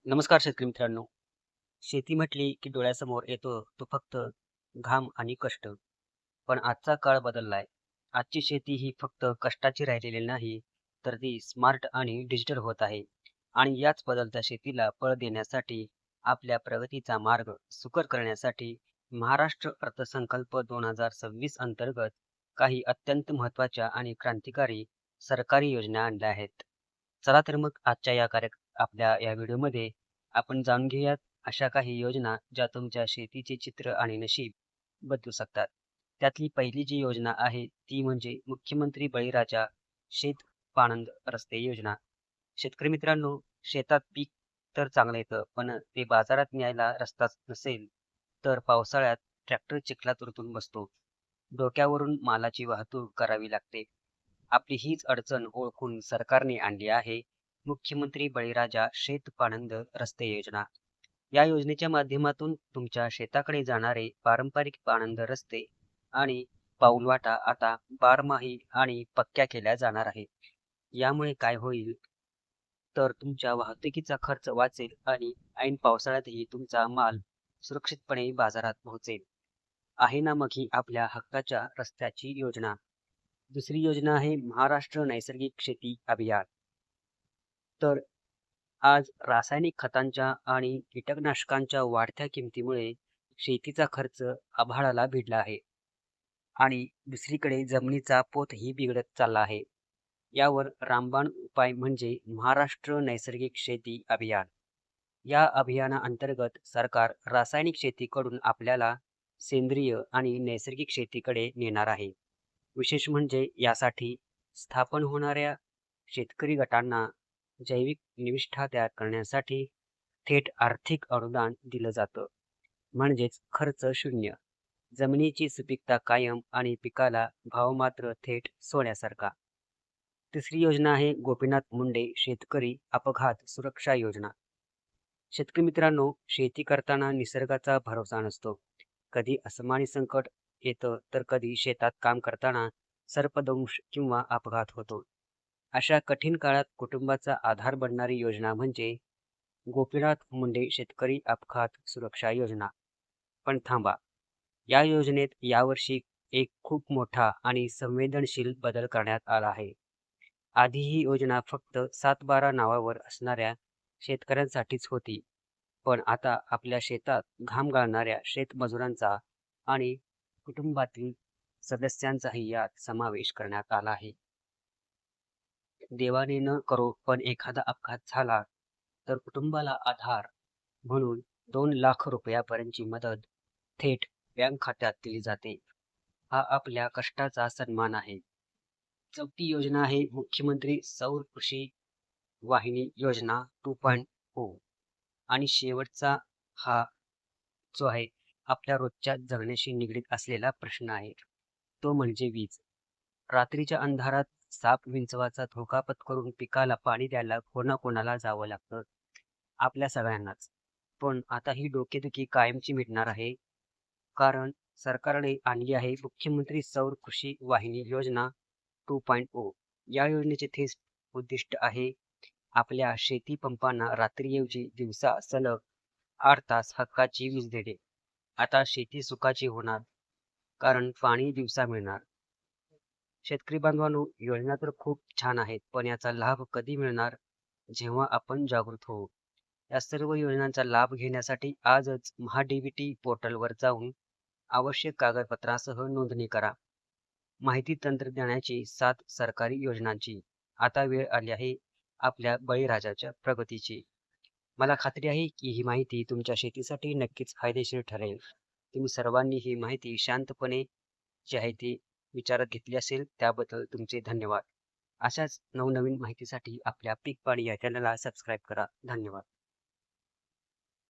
नमस्कार शेतकरी मित्रांनो. शेती म्हटली की डोळ्यासमोर येतो तो फक्त घाम आणि कष्ट. पण आजचा काळ बदललाय. आजची शेती ही फक्त कष्टाची राहिलेली नाही, तर ती स्मार्ट आणि डिजिटल होत आहे. आणि याच बदलत्या शेतीला बळ देण्यासाठी, आपल्या प्रगतीचा मार्ग सुकर करण्यासाठी महाराष्ट्र अर्थसंकल्प 2026 अंतर्गत काही अत्यंत महत्त्वाच्या आणि क्रांतिकारी सरकारी योजना आणल्या आहेत. चला तर मग आजच्या आपल्या या व्हिडिओमध्ये आपण जाणून घेऊयात अशा काही योजना ज्या तुमच्या शेतीचे चित्र आणि नशीब बदलू शकतात. त्यातली पहिली जी योजना आहे ती म्हणजे मुख्यमंत्री बळीराजा शेत पाणंद रस्ते योजना. शेतकरी मित्रांनो, शेतात पीक तर चांगलं येतं, पण ते बाजारात न्यायला रस्ताच नसेल तर पावसाळ्यात ट्रॅक्टर चिखलात रुतून बसतो. डोक्यावरून मालाची वाहतूक करावी लागते. आपली हीच अडचण ओळखून सरकारने आणली आहे मुख्यमंत्री बळीराजा शेत पाणंद रस्ते योजना. या योजनेच्या माध्यमातून तुमच्या शेताकडे जाणारे पारंपरिक पाणंद रस्ते आणि पाऊलवाटा आता बारमाही आणि पक्क्या केल्या जाणार आहे. यामुळे काय होईल तर तुमच्या वाहतुकीचा खर्च वाचेल आणि ऐन पावसाळ्यातही तुमचा माल सुरक्षितपणे बाजारात पोहोचेल. आहे ना मग ही आपल्या हक्काच्या रस्त्याची योजना. दुसरी योजना आहे महाराष्ट्र नैसर्गिक शेती अभियान. तर आज रासायनिक खतांच्या आणि कीटकनाशकांच्या वाढत्या किमतीमुळे शेतीचा खर्च आभाळाला भिडला आहे आणि दुसरीकडे जमिनीचा पोतही बिघडत चालला आहे. यावर रामबाण उपाय म्हणजे महाराष्ट्र नैसर्गिक शेती अभियान. या अभियानाअंतर्गत सरकार रासायनिक शेतीकडून आपल्याला सेंद्रिय आणि नैसर्गिक शेतीकडे नेणार आहे. विशेष म्हणजे यासाठी स्थापन होणाऱ्या शेतकरी गटांना जैविक निविष्ठा तयार करण्यासाठी थेट आर्थिक अनुदान दिलं जातं. म्हणजेच खर्च शून्य, जमिनीची सुपीकता कायम आणि पिकाला भाव मात्र थेट सोन्यासारखा. तिसरी योजना आहे गोपीनाथ मुंडे शेतकरी अपघात सुरक्षा योजना. शेतकरी मित्रांनो, शेती करताना निसर्गाचा भरोसा नसतो. कधी असमानी संकट येतं तर कधी शेतात काम करताना सर्पदंश किंवा अपघात होतो. अशा कठीण काळात कुटुंबाचा आधार बनणारी योजना म्हणजे गोपीनाथ मुंडे शेतकरी अपघात सुरक्षा योजना. पण थांबा, या योजनेत यावर्षी एक खूप मोठा आणि संवेदनशील बदल करण्यात आला आहे. आधी ही योजना फक्त 7/12 नावावर असणाऱ्या शेतकऱ्यांसाठीच होती, पण आता आपल्या शेतात घाम गाळणाऱ्या शेतमजुरांचा आणि कुटुंबातील सदस्यांचाही यात समावेश करण्यात आला आहे. देवाने न करो पण एखादा अपघात झाला तर कुटुंबाला आधार म्हणून 2 लाख रुपयापर्यंतची मदत थेट बँक खात्यात दिली जाते. हा आपल्या कष्टाचा सन्मान आहे. चौथी योजना आहे मुख्यमंत्री सौर कृषी वाहिनी योजना 2.0. आणि शेवटचा हा जो आहे आपल्या रोजच्या जगण्याशी निगडीत असलेला प्रश्न आहे, तो म्हणजे वीज. रात्रीच्या अंधारात साप विंचवाचा धोका पत्करून पिकाला पाणी द्यायला कोणाकोणाला जावं लागतं, आपल्या सगळ्यांनाच. पण आता ही डोकेदुखी कायमची मिटणार आहे, कारण सरकारने आणली आहे मुख्यमंत्री सौर कृषी वाहिनी योजना 2.0. या योजनेचे थेट उद्दिष्ट आहे आपल्या शेती पंपांना रात्रीऐवजी दिवसा सलग 8 तास हक्काची वीज देणे. आता शेती सुखाची होणार, कारण पाणी दिवसा मिळणार. शेतकरी बांधवांनो, योजना तर खूप छान आहेत, पण याचा लाभ कधी मिळणार? जेव्हा आपण जागृत होऊ. या सर्व योजनांचा लाभ घेण्यासाठी आजच महा-डी-बी-टी पोर्टलवर जाऊन आवश्यक कागदपत्रांसह नोंदणी करा. माहिती तंत्रज्ञानाची साथ सरकारी योजनांची. आता वेळ आली आहे आपल्या बळीराजाच्या प्रगतीची. मला खात्री आहे की ही माहिती तुमच्या शेतीसाठी नक्कीच फायदेशीर ठरेल. तुम्ही सर्वांनी ही माहिती शांतपणे जी आहे ती विचारात घेतली असेल, त्याबद्दल तुमचे धन्यवाद. अशाच नवनवीन माहितीसाठी आपल्या पीक पाणी या चॅनलला सबस्क्राईब करा. धन्यवाद.